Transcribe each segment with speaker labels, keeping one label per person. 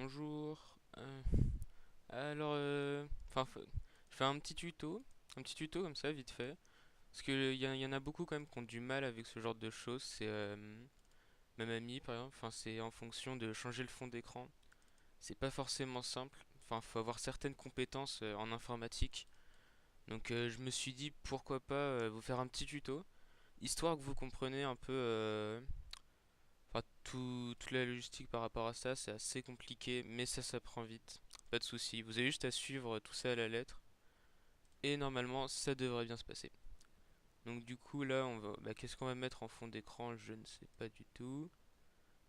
Speaker 1: Bonjour. Je fais un petit tuto comme ça, vite fait. Parce que y en a beaucoup quand même qui ont du mal avec ce genre de choses. C'est ma mamie par exemple. Enfin, c'est en fonction de changer le fond d'écran. C'est pas forcément simple. Enfin, faut avoir certaines compétences en informatique. Donc, je me suis dit pourquoi pas vous faire un petit tuto, histoire que vous compreniez un peu. Enfin, toute la logistique par rapport à ça, c'est assez compliqué, mais ça s'apprend vite. Pas de souci. Vous avez juste à suivre tout ça à la lettre. Et normalement, ça devrait bien se passer. Donc du coup, là, qu'est-ce qu'on va mettre en fond d'écran? Je ne sais pas du tout.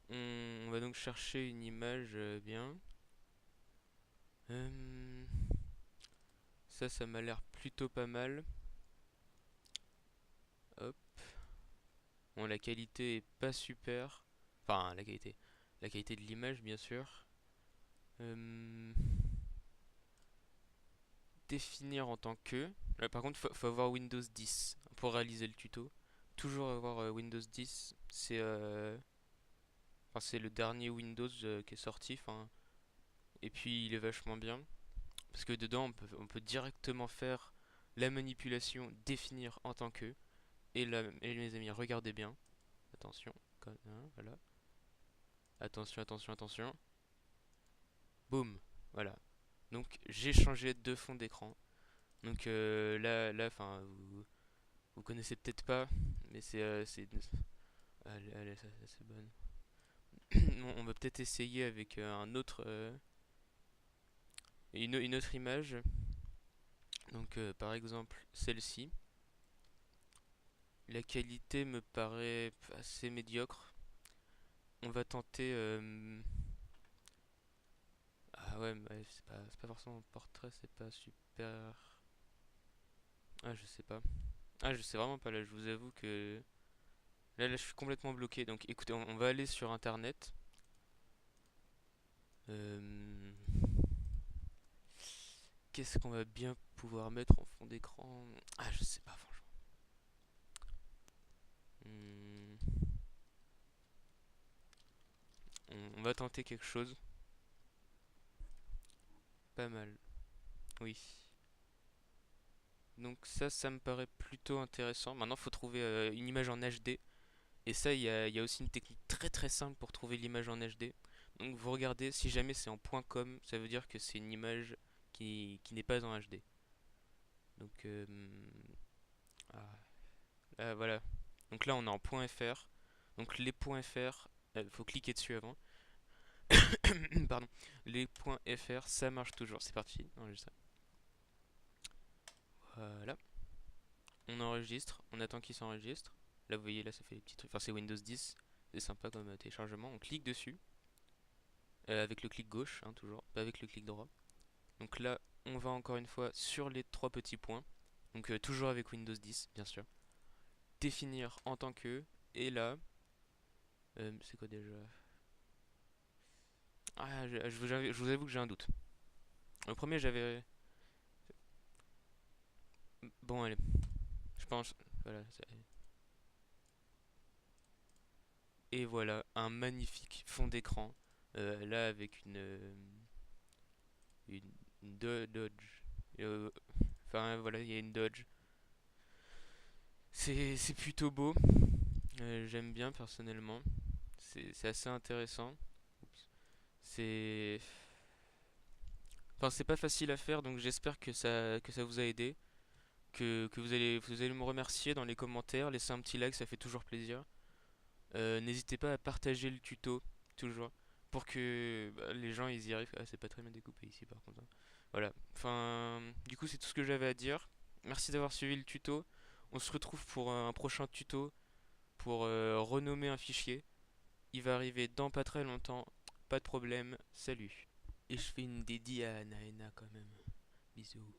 Speaker 1: On va donc chercher une image bien. Euh, ça m'a l'air plutôt pas mal. Hop. Bon, la qualité est pas super. Enfin, la qualité. La qualité de l'image, bien sûr. Euh, Définir en tant que. Là, par contre, faut avoir Windows 10 pour réaliser le tuto. Toujours avoir Windows 10. C'est le dernier Windows qui est sorti. Enfin, et puis il est vachement bien parce que dedans on peut directement faire la manipulation, définir en tant que. Et là, et mes amis, regardez bien. Attention, voilà. Attention, attention, attention. Boum, voilà. Donc j'ai changé de fond d'écran. Donc enfin, vous connaissez peut-être pas, mais allez, allez, ça, c'est bonne. On va peut-être essayer avec une autre image. Donc par exemple celle-ci. La qualité me paraît assez médiocre. On va tenter. Ah ouais, mais c'est pas forcément un portrait, c'est pas super. Ah, je sais pas. Ah, je sais vraiment pas là, je vous avoue que. Là, je suis complètement bloqué. Donc écoutez, on va aller sur internet. Euh, Qu'est-ce qu'on va bien pouvoir mettre en fond d'écran? Ah, je sais pas, franchement. Hmm, on va tenter quelque chose. Pas mal. Oui. Donc ça me paraît plutôt intéressant. Maintenant, il faut trouver une image en HD. Et ça, il y a aussi une technique très très simple pour trouver l'image en HD. Donc vous regardez, si jamais c'est en .com, ça veut dire que c'est une image qui n'est pas en HD. Donc voilà. Donc là, on est en .fr. Donc les .fr, faut cliquer dessus avant. Pardon. Les .fr, ça marche toujours. C'est parti, enregistre. Voilà. On enregistre, on attend qu'il s'enregistre. Là, vous voyez, là, ça fait des petits trucs. Enfin, c'est Windows 10. C'est sympa comme téléchargement. On clique dessus. Avec le clic gauche, hein, toujours. Pas avec le clic droit. Donc là, on va encore une fois sur les trois petits points. Donc toujours avec Windows 10, bien sûr. Définir en tant que. Et là, c'est quoi déjà? Ah, je vous avoue que j'ai un doute. Le premier, j'avais. Bon, allez, je pense. Voilà. Et voilà, un magnifique fond d'écran. Là, avec une Dodge. Euh, Enfin, voilà, il y a une Dodge. C'est plutôt beau. J'aime bien personnellement. C'est assez intéressant. Oups. C'est. Enfin, c'est pas facile à faire, donc j'espère que ça vous a aidé. Que vous allez me remercier dans les commentaires. Laissez un petit like, ça fait toujours plaisir. N'hésitez pas à partager le tuto, toujours. Pour que les gens ils y arrivent. Ah, c'est pas très bien découpé ici par contre, hein. Voilà. Enfin, du coup, c'est tout ce que j'avais à dire. Merci d'avoir suivi le tuto. On se retrouve pour un prochain tuto pour renommer un fichier. Il va arriver dans pas très longtemps. Pas de problème. Salut. Et je fais une dédie à Anaena quand même. Bisous.